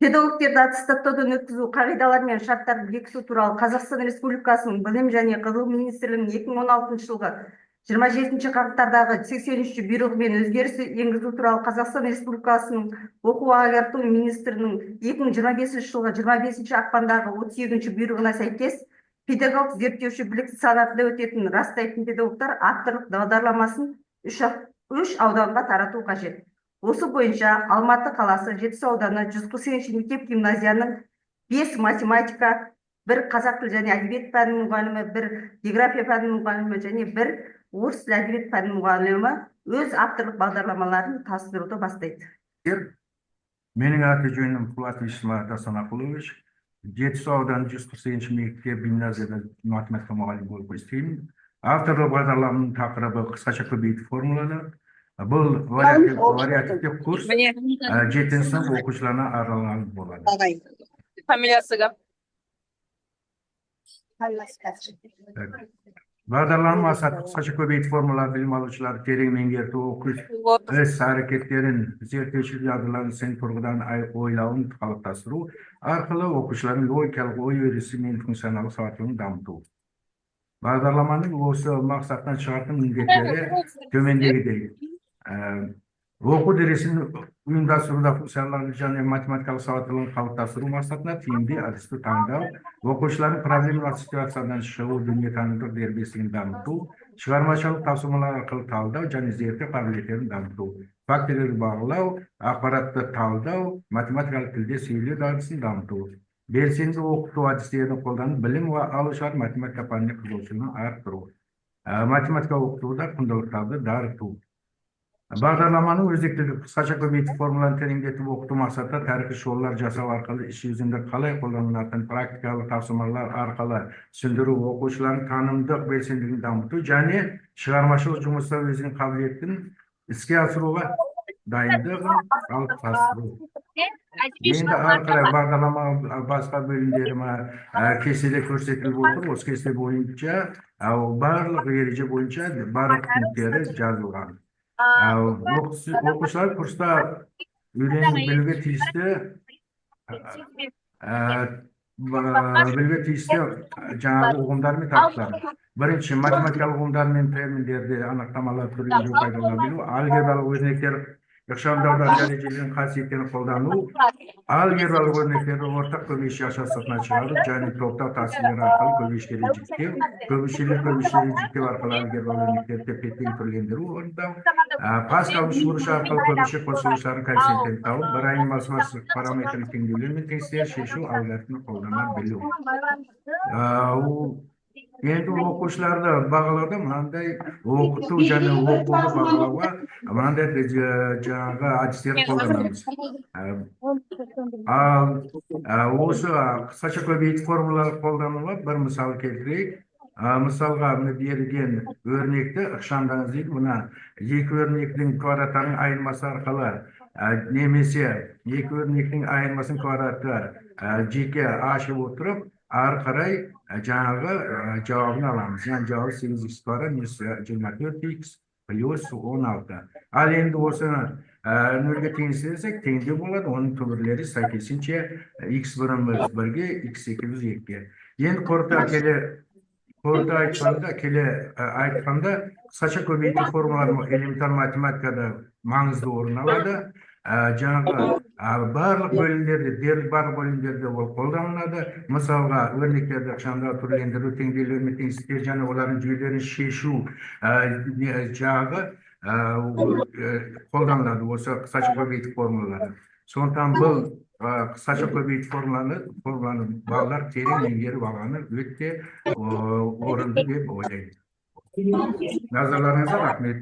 Педагогтерди аттестаттоодон өткүзүү кагыйдалары менен шарттарды бекитүү тууралуу Казакстан Республикасынын Билим жана Гылым министрлигинин 2016 жылгы 27-канаттардагы 83 буйругу менен өзгөрүш энгизүү тууралуу Казакстан Республикасынын окуу агартуу министринин 2025 жылгы 25 акпандагы 37 буйругуна сайкес педагог зерттөөчү биликти санатында өтөтүн ырастайтын педагогдор авторлук бағдарламасын 3 ауданга таратуу кажет. Осы боюнча Алматы қаласы Жетісу ауданы 148 мектеп гимназияның 5 математика, 1 қазақ тілі және әдебиет пәнінің мұғалімі, 1 география пәнінің мұғалімі және 1 орыс тілі әдебиет пәнінің мұғалімі өз авторлық бағдарламаларын таныстыруды бастайды. Менің аты жөнім Пулат Исмат Асанақұлович. Жетісу ауданы 148 мектеп гимназияда математика мұғалімі болып істеймін. Авторлық бағдарламаның тақырыбы қысқаша көбейту формулалары. Бұл вариативті курс 7 сынып оқушыларына арналған болады. Фамилиясы кім? Бағдарламаның мақсаты қысқаша көбейту формулалары білім алушылар терең меңгерту, оқуш іс әрекеттерін, зерттеуші жағдайларын сын тұрғыдан ойлауын қалыптастыру арқылы оқушылардың логикалық ой өрісі мен функционалдық сауаттылығын дамыту. Бағдарламаның осы мақсаттан шығатын міндеттері төмендегідей. Оқу үдерісін ұйымдастыруда функцияларды және математикалық сауаттылығын қалыптастыру мақсатында тиімді әдісті таңдау, оқушылардың проблемалық ситуациядан шығу дүниетанымдық дербестігін дамыту, шығармашылық тапсырмалар арқылы талдау және зерттеу қабілеттерін дамыту, фактілерді бағалау, ақпаратты талдау, математикалық тілде сөйлеу дағдысын дамыту, белсенді оқыту әдістерін қолданып білім алушылар математика пәніне қызығушылығын арттыру, математика оқытуда құндылықтарды дарыту. Бағдарламаның өзектілігі қысқаша көбейту формуланы тереңдетіп оқыту мақсатта тарихи шолулар жасау арқылы іс жүзінде қалай қолданылатын практикалық тапсырмалар арқылы түсіндіру, оқушылардың танымдық белсенділігін дамыту және шығармашылық жұмыста өзінің қабілетін іске асыруға дайындығын қалыптастыру. Енді ары қарай бағдарлама басқа бөлімдері кестеде көрсетіліп отыр. Осы кесте бойынша барлық ереже бойынша барлық пункттері жазылған. Оқушылар курста үйреніп білуге тиісті жаңағы ұғымдар мен тақырыптар. Бірінші, математикалық ұғымдар мен терминдерді анықтамалар түрінде пайдалана білу, алгебралық өрнектер ықшамдаудан дәрежелерін қасиеттерін қолдану, алгебралық өрнектерді ортақ көбейші ашасына шығару және топтау тәсілдері арқылы көбейшілерді жіктеу, көбейшілерді жіктеу арқылы алгебралық өрнектерді тепе-тең түрлендіру орындау, паскаль ұшырышы арқылы көбейші қосылыстарын коэффициенттерін тауып, бір айнымасы параметрлік теңдеулер мен теңестер шешу алгоритмін қолдана білу. Енді оқушыларды бағалауда мынандай оқыту және оқуды бағалауға мынандай жаңағы әдістер қолданамыз. Осы қысқаша көбейту формулалары қолдануға бір мысал келтірейік. Мысалға берілген өрнекті ықшамдаңыз дейді. Мына екі өрнектің квадраттарының айырмасы арқылы немесе екі өрнектің айырмасының квадраты жеке ашып отырып, ары қарай жаңағы жауабын аламыз. Яғни жауабы 8х квадрат минус 24х плюс 16. Ал енді осыны нөлге теңестірсек теңдеу болады. Оның түбірлері сәйкесінше x1 1-ге, x2 2-ге. Енді қорыта айтқанда қысқаша көбейту формулалары элементар математикада маңызды орын алады. Жаңағы барлық бөлімдерде ол қолданылады. Мысалға өрнектерді ықшамдау, түрлендіру, теңдеулер мен теңестер және олардың жүйелерін шешу жағы қолданылады осы қысқаша көбейту формулалары. Сондықтан бұл қысқаша көбейту формуланы балалар терең меңгеріп алғаны өте орынды деп ойлаймын. Назарларыңызға рахмет.